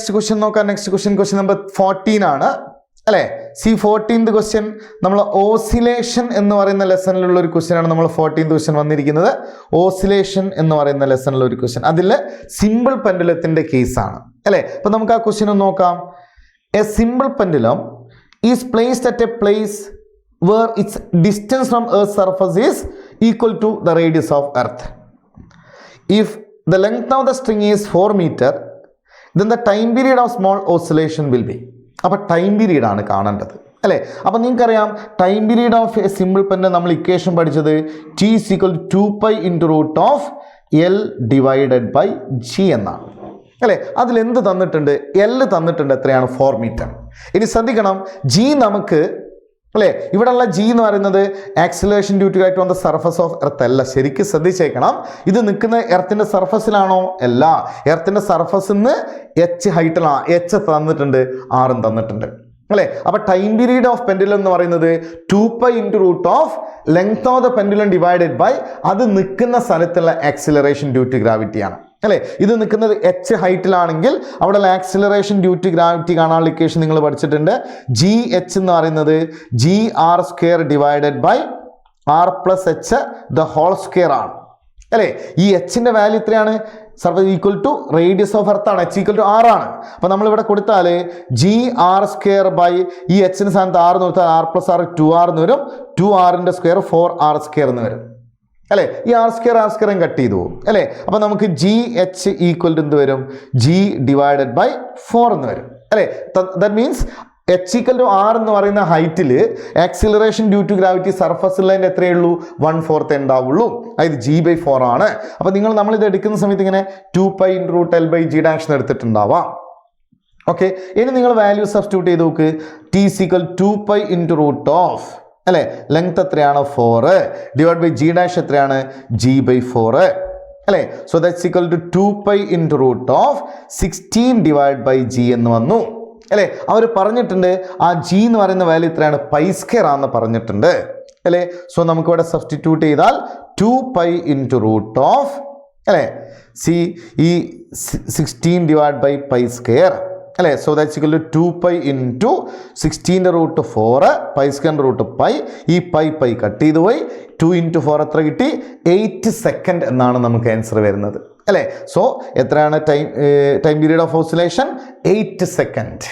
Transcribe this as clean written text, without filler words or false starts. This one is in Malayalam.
നെക്സ്റ്റ് ക്വസ്റ്റ്യൻ നോക്കാം. നെക്സ്റ്റ് ക്വസ്റ്റ്യൻ നമ്പർ 14 ആണ് അല്ലേ. 14th ക്വസ്റ്റ്യൻ നമ്മൾ ഓസിലേഷൻ എന്ന് പറയുന്ന ലെസണിലുള്ള ഒരു ക്വസ്റ്റ്യൻ ആണ്. നമ്മൾ 14th ക്വസ്റ്റ്യൻ വന്നിരിക്കുന്നത് ഓസിലേഷൻ എന്ന് പറയുന്ന ലെസണിലുള്ള ഒരു ക്വസ്റ്റ്യൻ. അതിൽ സിമ്പിൾ പെൻഡുലത്തിന്റെ കേസാണ് അല്ലേ. അപ്പൊ നമുക്ക് ആ ക്വസ്റ്റ്യൻ ഒന്ന് നോക്കാം. A simple pendulum is placed at A place where its distance from Earth's surface is equal to the radius of Earth. If the length of the string is 4 meter, then the time period of small oscillation will be. അപ്പോൾ ടൈം പീരീഡ് ആണ് കാണേണ്ടത് അല്ലേ. അപ്പോൾ നിങ്ങൾക്കറിയാം time period of A simple pendulum നമ്മൾ ഇക്വേഷൻ പഠിച്ചത് T is equal to 2π into root of L divided by G എന്നാണ് അല്ലേ. അതിൽ എന്ത് തന്നിട്ടുണ്ട്? L തന്നിട്ടുണ്ട്. എത്രയാണ്? 4 മീറ്റർ. ഇനി ശ്രദ്ധിക്കണം, G നമുക്ക് അല്ലേ, ഇവിടെയുള്ള G എന്ന് പറയുന്നത് acceleration due to act on the surface of earth അല്ല. ശരിക്കും ശ്രദ്ധിച്ചേക്കണം, ഇത് നിൽക്കുന്ന എർത്തിന്റെ സർഫസിലാണോ? അല്ല, എർത്തിന്റെ സർഫസിൽ നിന്ന് H ഹൈറ്റിലാണ്. H തന്നിട്ടുണ്ട്, R തന്നിട്ടുണ്ട് അല്ലേ. അപ്പൊ ടൈം പീരീഡ് ഓഫ് പെൻഡുലം എന്ന് പറയുന്നത് 2π into root of length of the pendulum divided by അത് നിൽക്കുന്ന സ്ഥലത്തുള്ള ആക്സിലറേഷൻ ഡ്യൂ ടു ഗ്രാവിറ്റി ആണ് അല്ലേ. ഇത് നിൽക്കുന്നത് H ഹൈറ്റിലാണെങ്കിൽ അവിടെ ആക്സിലറേഷൻ ഡ്യൂ ടു ഗ്രാവിറ്റി കാണാനുള്ള ഇക്വേഷൻ നിങ്ങൾ പഠിച്ചിട്ടുണ്ട്. GH എന്ന് പറയുന്നത് GR² divided by R plus H the whole square ആണ് അല്ലേ. ഈ Hന്റെ വാല്യൂ എത്രയാണ്? Surface equal to radius of earth ആണ്. H ഈക്വൽ ടു R ആണ്. അപ്പോൾ നമ്മളിവിടെ കൊടുത്താൽ GR² ബൈ ഈ Hന്റെ സ്ഥാനത്ത് R എന്ന് കൊടുത്താൽ R പ്ലസ് R 2R എന്ന് വരും. 2Rന്റെ സ്ക്വയർ 4R² എന്ന് വരും അല്ലേ. ഈ R² കട്ട് ചെയ്തു പോകും അല്ലേ. അപ്പോൾ നമുക്ക് GH ഈക്വൽ ടു എന്ത് വരും? G ഡിവൈഡഡ് ബൈ 4 എന്ന് വരും അല്ലേ. That means H equal to R എന്ന് പറയുന്ന ഹൈറ്റിൽ ആക്സിലറേഷൻ ഡ്യൂ ടു ഗ്രാവിറ്റി സർഫസിലതിൻ്റെ എത്രയേ ഉള്ളൂ? 1/4 ഉണ്ടാവുള്ളൂ. അതായത് G/4 ആണ്. അപ്പോൾ നമ്മളിത് എടുക്കുന്ന സമയത്ത് ഇങ്ങനെ 2π into root L by G dash എന്ന് എടുത്തിട്ടുണ്ടാവാം. ഓക്കെ, ഇനി നിങ്ങൾ വാല്യൂ സബ്സ്റ്റിറ്റ്യൂട്ട് ചെയ്ത് നോക്ക്. T is equal to 2π into root of അല്ലേ, ലെങ്ത് എത്രയാണ്? 4 ഡിവൈഡ് ബൈ G ഡാഷ് എത്രയാണ്? G/4 അല്ലേ. So that's equal to 2π into root of 16 divide by G എന്ന് വന്നു അല്ലേ. അവർ പറഞ്ഞിട്ടുണ്ട് ആ G എന്ന് പറയുന്ന വാല്യൂ എത്രയാണ്? π² ആണെന്ന് പറഞ്ഞിട്ടുണ്ട് അല്ലേ. സോ നമുക്കിവിടെ സബ്സ്റ്റിറ്റ്യൂട്ട് ചെയ്താൽ 2π into root of അല്ലേ ഈ 16 ഡിവൈഡ് ബൈ π² അല്ലേ. So that's equal to 2π into 16ന്റെ റൂട്ട് 4 π² റൂട്ട് π. ഈ π കട്ട് ചെയ്ത് പോയി. 2 into 4 എത്ര കിട്ടി? 8 സെക്കൻഡ് എന്നാണ് നമുക്ക് ആൻസർ വരുന്നത് അല്ലേ. സോ എത്രയാണ് time period of oscillation? 8 second.